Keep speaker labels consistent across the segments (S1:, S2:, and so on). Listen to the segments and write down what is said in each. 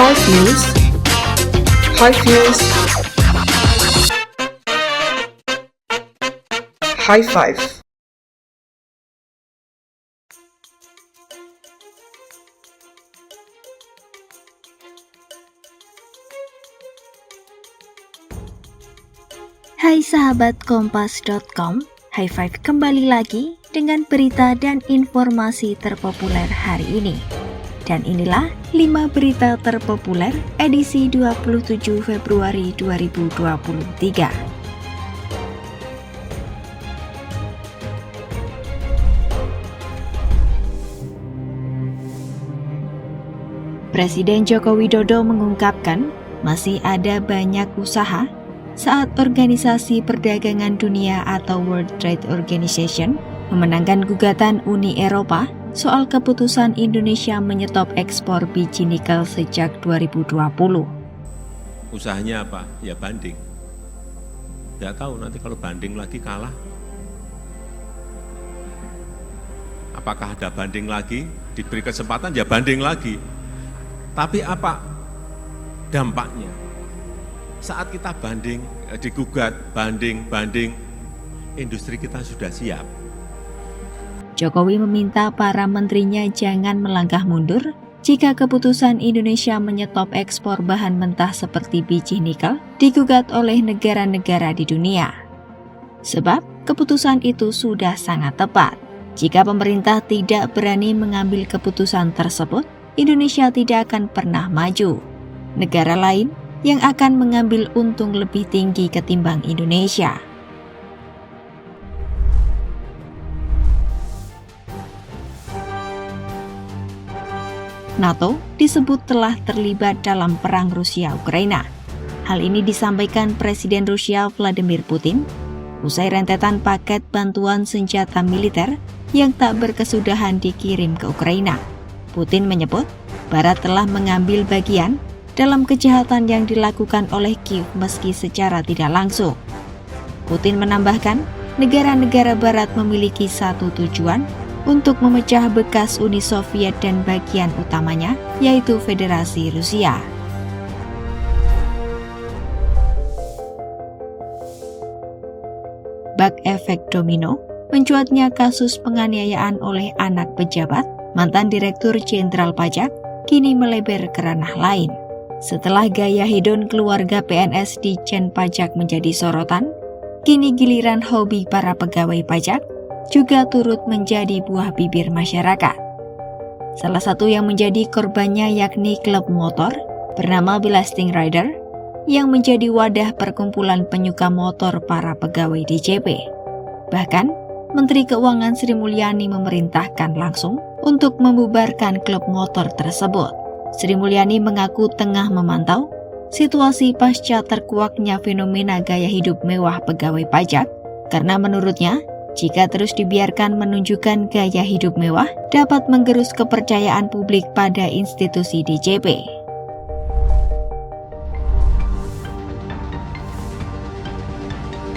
S1: Five News. Five News. High Five.
S2: Hai sahabat Kompas.com, High Five kembali lagi dengan berita dan informasi terpopuler hari ini. Dan inilah 5 berita terpopuler edisi 27 Februari 2023. Presiden Joko Widodo mengungkapkan masih ada banyak usaha saat Organisasi Perdagangan Dunia atau World Trade Organization memenangkan gugatan Uni Eropa soal keputusan Indonesia menyetop ekspor biji nikel sejak 2020.
S3: Usahanya apa? Ya banding. Tidak tahu nanti kalau banding lagi kalah. Apakah ada banding lagi? Diberi kesempatan ya banding lagi. Tapi apa dampaknya? Saat kita banding, digugat, banding, industri kita sudah siap.
S2: Jokowi meminta para menterinya jangan melangkah mundur jika keputusan Indonesia menyetop ekspor bahan mentah seperti biji nikel digugat oleh negara-negara di dunia. Sebab keputusan itu sudah sangat tepat. Jika pemerintah tidak berani mengambil keputusan tersebut, Indonesia tidak akan pernah maju. Negara lain yang akan mengambil untung lebih tinggi ketimbang Indonesia. NATO disebut telah terlibat dalam perang Rusia-Ukraina. Hal ini disampaikan Presiden Rusia Vladimir Putin usai rentetan paket bantuan senjata militer yang tak berkesudahan dikirim ke Ukraina. Putin menyebut Barat telah mengambil bagian dalam kejahatan yang dilakukan oleh Kiev meski secara tidak langsung. Putin menambahkan, negara-negara Barat memiliki satu tujuan untuk memecah bekas Uni Soviet dan bagian utamanya, yaitu Federasi Rusia. Bak efek domino, mencuatnya kasus penganiayaan oleh anak pejabat, mantan Direktur Jenderal Pajak, kini melebar ke ranah lain. Setelah gaya hedon keluarga PNS di Ditjen Pajak menjadi sorotan, kini giliran hobi para pegawai pajak juga turut menjadi buah bibir masyarakat. Salah satu yang menjadi korbannya yakni klub motor bernama Blasting Rider yang menjadi wadah perkumpulan penyuka motor para pegawai DJP. Bahkan, Menteri Keuangan Sri Mulyani memerintahkan langsung untuk membubarkan klub motor tersebut. Sri Mulyani mengaku tengah memantau situasi pasca terkuaknya fenomena gaya hidup mewah pegawai pajak, karena menurutnya, jika terus dibiarkan menunjukkan gaya hidup mewah, dapat menggerus kepercayaan publik pada institusi DJP.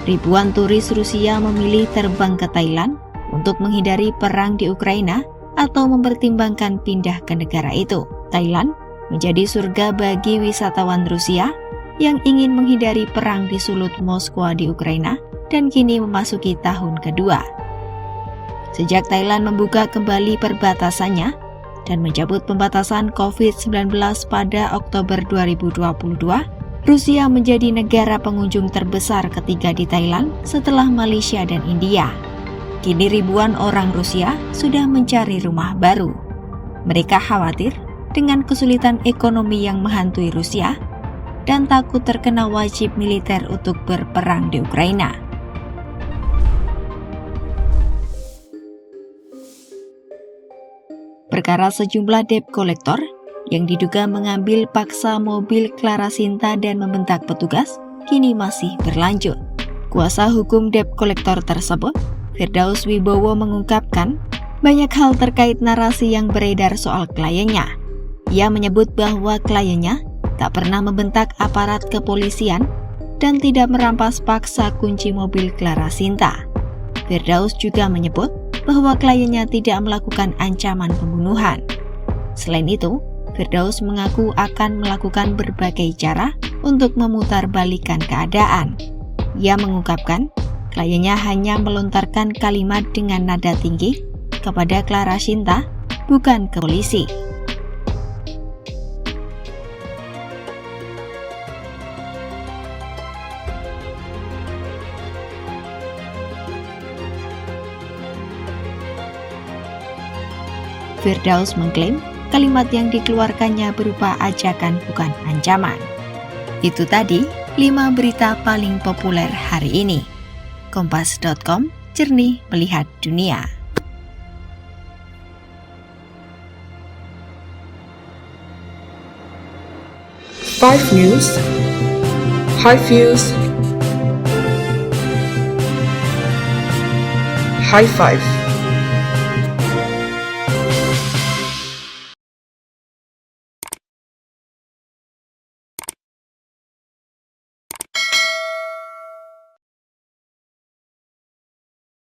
S2: Ribuan turis Rusia memilih terbang ke Thailand untuk menghindari perang di Ukraina atau mempertimbangkan pindah ke negara itu. Thailand menjadi surga bagi wisatawan Rusia yang ingin menghindari perang di sulut Moskwa di Ukraina dan kini memasuki tahun kedua. Sejak Thailand membuka kembali perbatasannya dan mencabut pembatasan COVID-19 pada Oktober 2022, Rusia menjadi negara pengunjung terbesar ketiga di Thailand setelah Malaysia dan India. Kini ribuan orang Rusia sudah mencari rumah baru. Mereka khawatir dengan kesulitan ekonomi yang menghantui Rusia dan takut terkena wajib militer untuk berperang di Ukraina. Perkara sejumlah debt collector yang diduga mengambil paksa mobil Clara Sinta dan membentak petugas kini masih berlanjut. Kuasa hukum debt collector tersebut, Firdaus Wibowo, mengungkapkan banyak hal terkait narasi yang beredar soal kliennya. Ia menyebut bahwa kliennya tak pernah membentak aparat kepolisian dan tidak merampas paksa kunci mobil Clara Sinta. Firdaus juga menyebut bahwa kliennya tidak melakukan ancaman pembunuhan. Selain itu, Firdaus mengaku akan melakukan berbagai cara untuk memutarbalikkan keadaan. Ia mengungkapkan, kliennya hanya melontarkan kalimat dengan nada tinggi kepada Clara Sinta, bukan ke polisi. Firdaus mengklaim kalimat yang dikeluarkannya berupa ajakan bukan ancaman. Itu tadi 5 berita paling populer hari ini. Kompas.com, jernih melihat dunia.
S1: Five News, High Views, High Five.